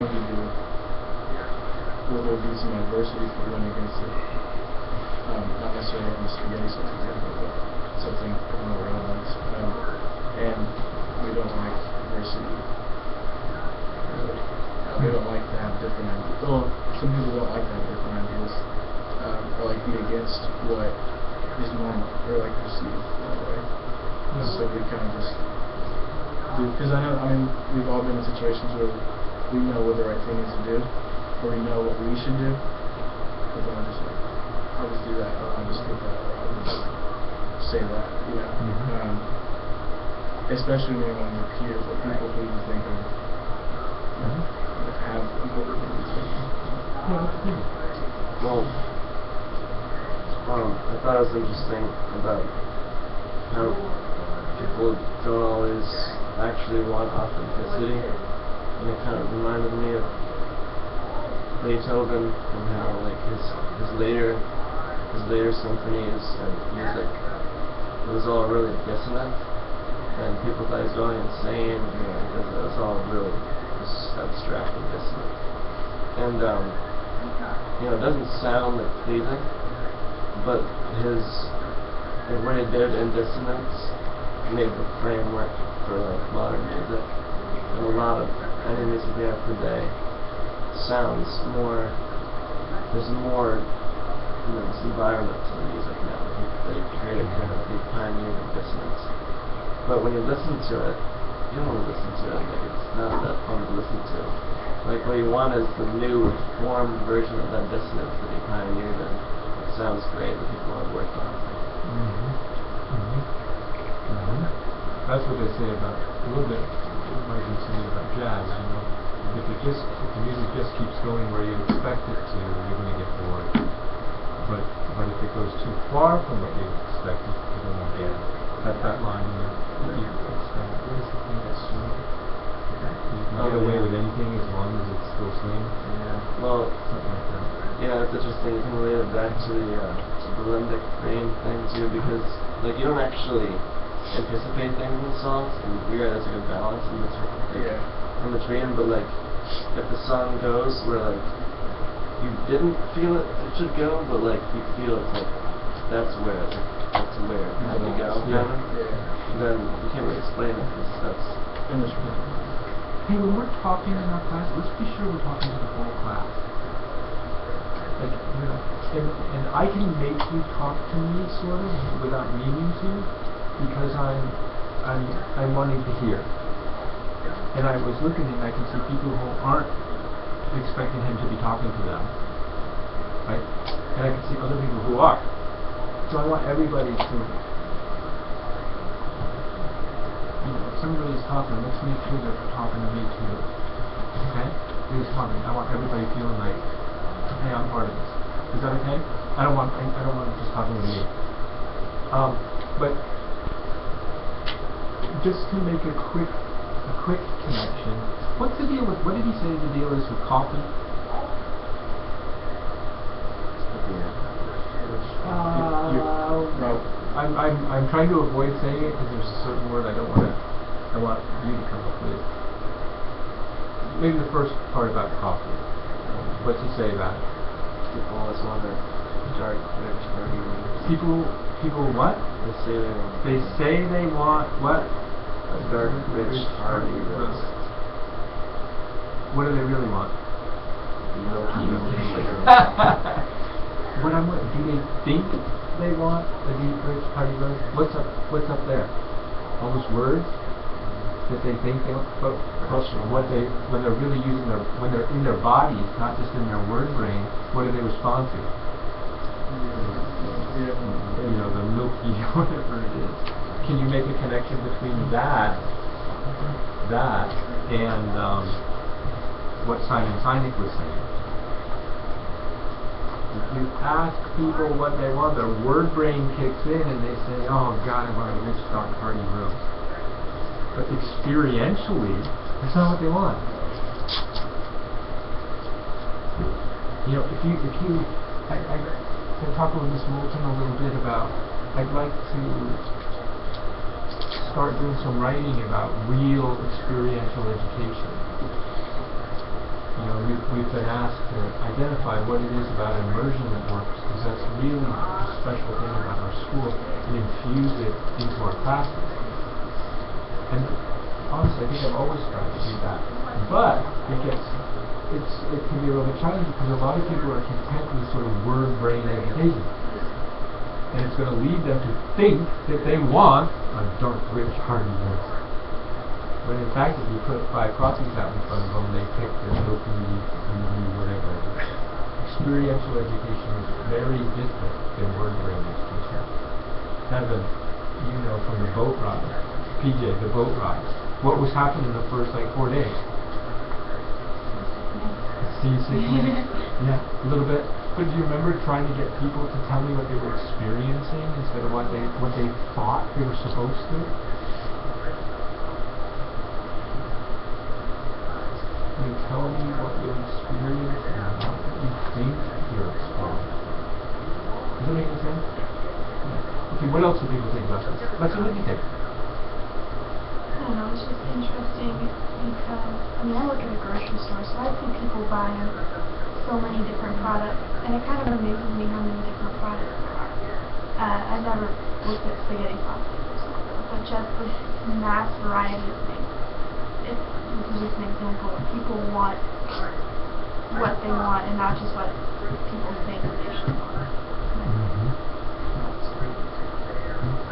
What do you do? Will there be some adversity if you went against it? Not necessarily on the spaghetti sauce example, but something along the lines. And we don't like adversity. We don't like to have different ideas. Well, some people don't like to have different ideas, or like be against what is normal, or like perceived that way. So we kind of just do, because I mean, we've all been in situations where we know what the right thing is to do, or we know what we should do, but then we're just like, I'll just do that, or I'll just get that, or I'll just say that, you know. Especially when you're among your peers, or people who you think are, have important things to do. Well, I thought it was interesting about how people don't always actually want authenticity, and it kind of reminded me of Beethoven and how like his later symphonies and music, it was all really dissonant, and people thought he was going insane, you know, because it was all really just abstract and dissonant. And you know, it doesn't sound like pleasing, but what he did in dissonance made the framework for like modern music. And a lot of any music we have today sounds more, there's more, you know, this environment to the music now. They created kind of the pioneering dissonance. But when you listen to it, you don't want to listen to it, like it's not that fun to listen to. Like what you want is the new formed version of that dissonance that he pioneered, and it sounds great that people want to work on it. That's what they say about a little bit. What might be saying about jazz. You know, if the music just keeps going where you expect it to, you're going to get bored. But if it goes too far from what you expected, you're going to get that line. What is the thing that's swing? You can get away with anything as long as it's still swing. Yeah. Well, something like that. Yeah, it's interesting. You can relate it back to the limbic brain thing too, because like you don't actually anticipate things in the songs, and you guys have a good balance in between. But like, if the song goes where like you didn't feel it should go, but like you feel it's like that's where it had to go, then you can't really explain it. That's Hey, when we're talking in our class, let's be sure we're talking to the whole class. Like, you know, and I can make you talk to me sort of without meaning to, because I'm wanting to hear. And I was looking and I can see people who aren't expecting him to be talking to them, right? And I can see other people who are. So I want everybody to, you know, if somebody is talking, let's make sure they're talking to me too. Okay? Who's talking? I want everybody feeling like, hey, I'm part of this. Is that okay? I don't want just talking to me. But just to make a quick connection, what's the deal with, what did he say the deal is with coffee? I'm trying to avoid saying it because there's a certain word I want you to come up with. Maybe the first part about coffee. What's he say about it? people always want a dark, rich, hearty roast. People what? They say they want what? a dark, rich, hearty roast. What do they really want? Milky, do they think they want a deep, rich, hearty roast? What's up there? All those words that they think they want, but when they're really using when they're in their bodies, not just in their word brain, what do they respond to? You know, the milky, whatever it is. Can you make a connection between that and what Simon Sinek was saying? If you ask people what they want, their word brain kicks in and they say, oh God, I want a rich, dark, hearty roast. But experientially, that's not what they want. You know, I can talk with Miss Moulton a little bit about, I'd like to start doing some writing about real experiential education. we've been asked to identify what it is about immersion that works, because that's really a special thing about our school, and infuse it into our classes. And honestly, I think I've always tried to do that. But it can be a little bit challenging because a lot of people are content with sort of word-brain education. And it's going to lead them to think that they want a dark, rich, hardy voice. When in fact, if you put 5 copies out in front of them, they pick the dopey, whatever. Experiential education is very different than word-brain education. Kevin, you know from the boat ride, PJ, the boat ride, what was happening in the first 4 days? Seasickness? Yeah, a little bit. But do you remember trying to get people to tell me what they were experiencing instead of what they thought they were supposed to? You tell me what you're experiencing and not what you think you're experiencing. Does that make any sense? Yeah. Okay, what else do people think about this? What do you think? I don't know, it's just interesting because, I look at a grocery store, so I see people buying so many different products, and it kind of amazes me how many different products there are. I've never looked at spaghetti sauce before, but just this mass variety of things. This is just an example of people want what they want and not just what people think they should want.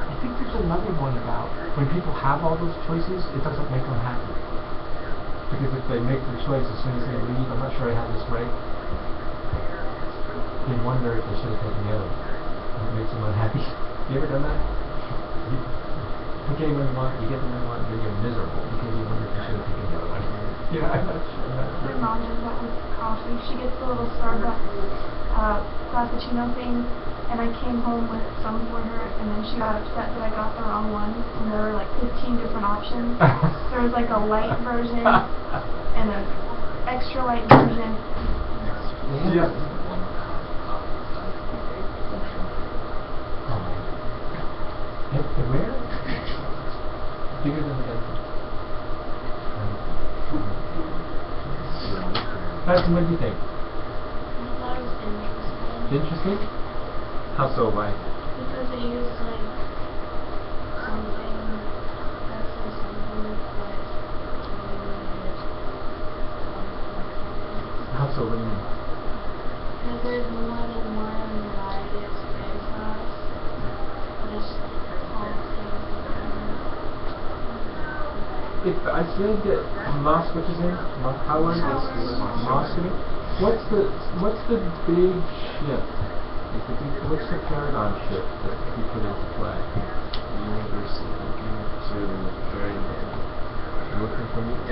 I think there's another one about when people have all those choices, it doesn't make them happy. Because if they make the choice as soon as they leave, I'm not sure I have this right, they wonder if they should have taken the other one. And it makes them unhappy. You ever done that? You pick anyone you want, you get the one you want, and then you're miserable because you wonder if you should have taken the other one. Yeah, I'm not sure. My mom does that with coffee. She gets the little Starbucks frappuccino thing, and I came home with some for her, and then she got upset that I got the wrong one, and there were 15 different options. There was a light version, and an extra light version. Yeah. And where? Bigger than the bedroom. Preston, what do you think? I thought it was interesting. Interesting? How so, why? Because they use something that says something How so, what do you mean? because there's more than one variety of spaghetti sauce. Just all If I said that Moss, what's his name? Howard? Moscow? What's the big shift? What's the paradigm shift that you put into play? Universal looking to very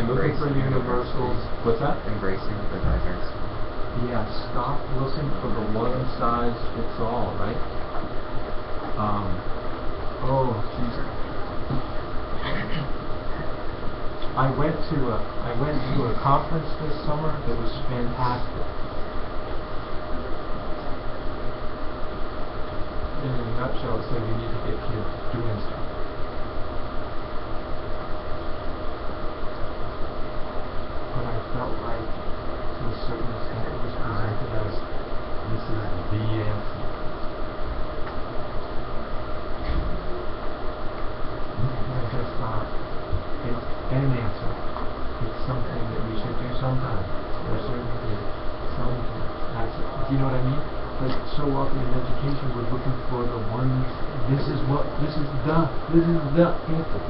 Looking for universals. What's that? embracing the diverse. Yeah, stop looking for the one size fits all, right? Oh, Jesus. I went to a conference this summer that was fantastic. In a nutshell, it said you need to get kids doing stuff. But I felt like, to a certain extent, it was presented as this is the answer. And I just thought, it's an answer. It's something that we should do sometime. Or certainly sometime. Do you know what I mean? But so often in education we're looking for the one, this is the answer.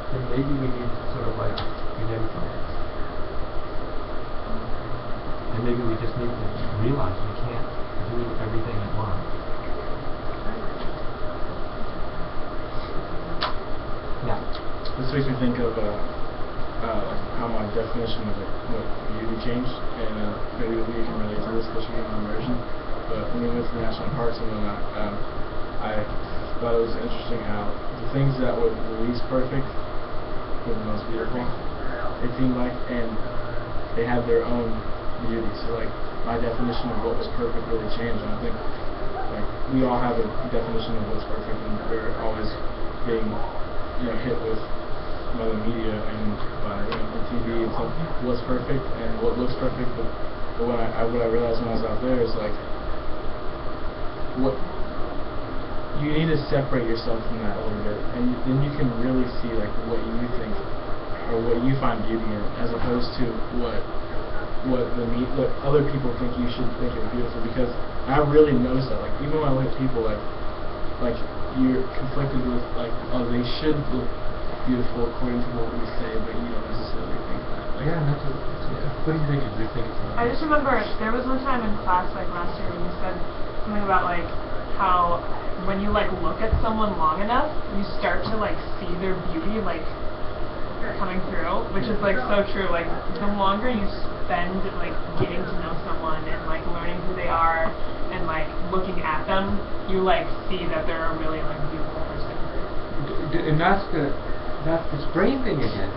And maybe we need to sort of identify it. And maybe we just need to realize we can't do everything at once. Yeah. This makes me think of how my definition of what beauty changed, and maybe you can relate to this, especially in immersion. But when we went to the national parks and whatnot, I thought it was interesting how the things that were the least perfect were the most beautiful. It seemed like, and they had their own beauty. So my definition of what was perfect really changed, and I think we all have a definition of what's perfect, and we're always being hit with by the media and by the TV and stuff what's perfect and what looks perfect, but what I realized when I was out there is like what you need to separate yourself from that a little bit, and then you can really see like what you think or what you find beauty in, as opposed to what other people think you should think is beautiful. Because I really noticed that, like even when I look at people, like you're conflicted with like, oh, they should look beautiful according to what we say, but you don't necessarily think that. Like, Yeah, that's what do you think? Do you think it's I just remember there was one time in class like last year when you said something about like how when you like look at someone long enough, you start to like see their beauty like coming through, which is like so true. Like the longer you spend like getting to know someone and like learning who they are and like looking at them, you like see that they're a really like beautiful person. And that's this brain thing again.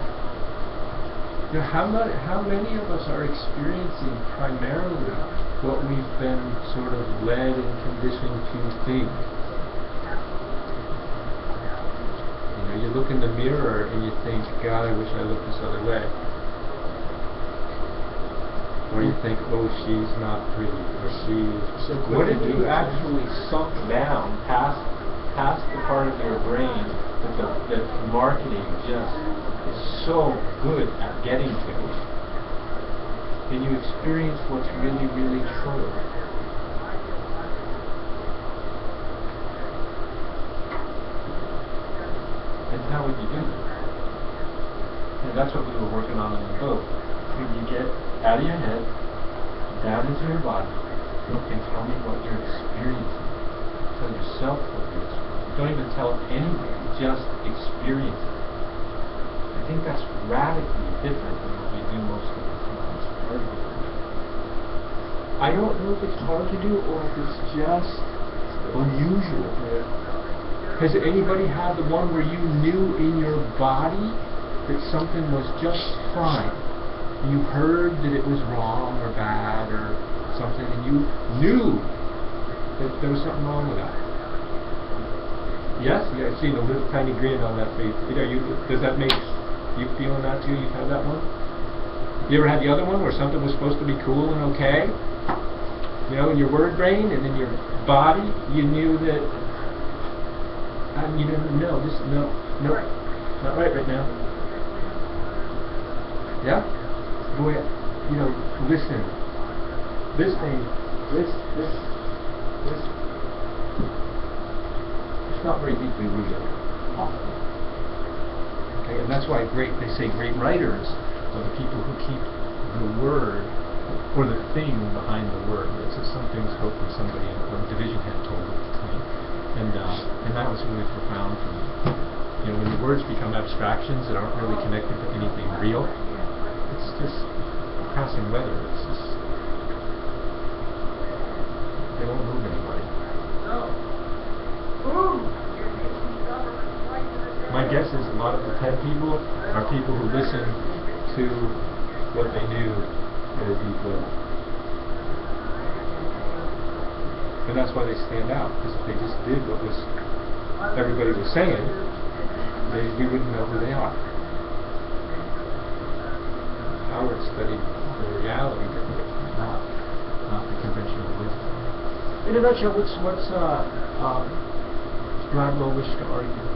You know, how many of us are experiencing primarily what we've been sort of led and conditioned to think? You know, you look in the mirror and you think, God, I wish I looked this other way. Or you think, oh, she's not pretty, or she's... What if you actually sunk down past the part of your brain that marketing just is so good at getting to, and you experience what's really, really true? And how would you do that? And that's what we were working on in the boat. You get out of your head, down into your body, and tell me what you're experiencing. Tell yourself what you're experiencing. Don't even tell anybody, just experience it. I think that's radically different than what we do most of the time. It's hard to do. I don't know if it's hard to do or if it's just unusual. Has anybody had the one where you knew in your body that something was just fine? You heard that it was wrong or bad or something, and you knew that there was something wrong with that. Yes? Yeah, I've seen a little tiny grin on that face. Does that make you feeling that too? You've had that one? You ever had the other one where something was supposed to be cool and okay? You know, in your word brain and in your body, you knew that, you didn't know, no, not right now. Yeah? Boy, you know, listen. This thing, this, it's not very deeply rooted, often. Okay, and that's why they say great writers are the people who keep the word or the thing behind the word. This is something spoke from somebody a division head told me, and that was really profound for me. You know, when the words become abstractions that aren't really connected to anything real, it's just passing weather. It's just, they won't move anybody. My guess is a lot of the 10 people are people who listen to what they knew at a deep level. And that's why they stand out, because if they just did what everybody was saying, we wouldn't know who they are. Howard studied the reality, not the conventional wisdom. In a nutshell, what's Gladwell wish to argue?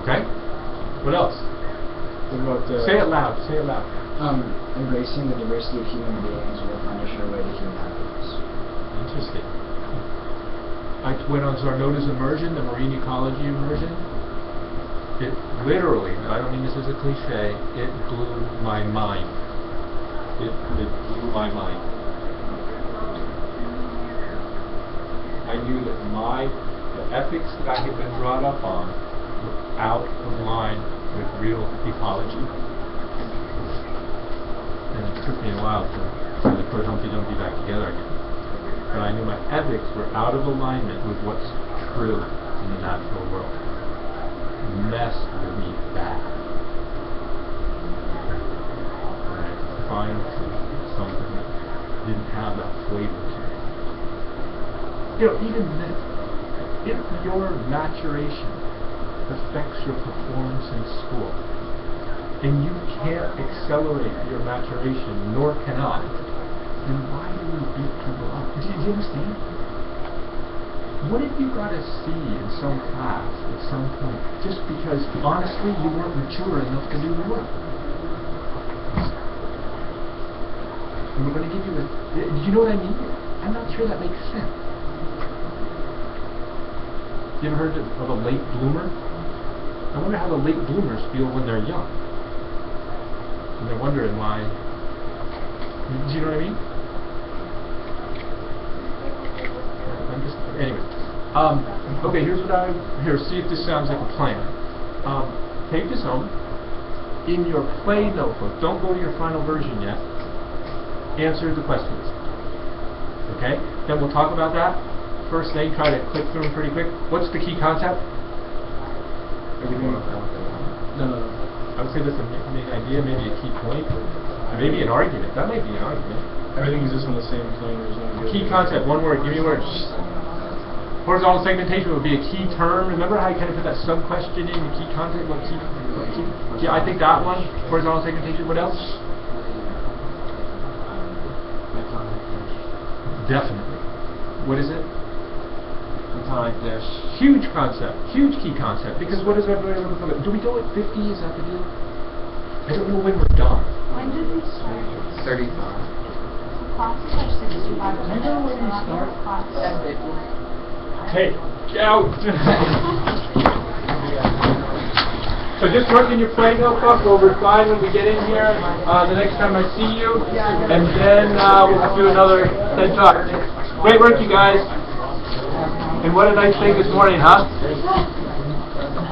Okay. What else? What about say it loud. Say it loud. Embracing the diversity of human beings will punish our way to human happiness. Interesting. I went on Zarnoda's immersion, the marine ecology immersion. It literally, I don't mean this as a cliche, it blew my mind. It blew my mind. I knew that the ethics that I had been brought up on were out of line with real ecology. And it took me a while to put Humpty Dumpty back together again. But I knew my ethics were out of alignment with what's true in the natural world. It messed with me bad. And I had to find something that didn't have that flavor to it. You know, even then, if your maturation affects your performance in school, and you can't accelerate your maturation, nor can I, then why do we beat people up? Do you understand? What have you got to see in some class at some point, just because, honestly, you weren't mature enough to do the work? And we're going to give you you know what I mean? I'm not sure that makes sense. You ever heard of a late bloomer? I wonder how the late bloomers feel when they're young. And they're wondering why. Do you know what I mean? Anyway. Okay, here's what see if this sounds like a plan. Take this home. In your play notebook, don't go to your final version yet. Answer the questions. Okay? Then we'll talk about that. First thing, try to click through them pretty quick. What's the key concept? No. I would say that's a main idea, maybe a key point, maybe an argument. That might be an argument. Everything exists on the same plane. There's no key concept. One word. Give me a word. Horizontal segmentation would be a key term. Remember how you kind of put that sub-question in the key concept? What key? I think that one. Horizontal segmentation. What else? Definitely. What is it? Like this. Huge concept. Huge key concept. Because what is everybody looking for? Do we go at 50? Is that the deal? I don't know when we're done. When did we start? 35. Classes are 65 minutes. You know when we start? Classes. Hey, get out! So just work in your play notebook. We'll refine when we get in here the next time I see you. And then we'll do another TED Talk. Great work, you guys. And what a nice thing this morning, huh?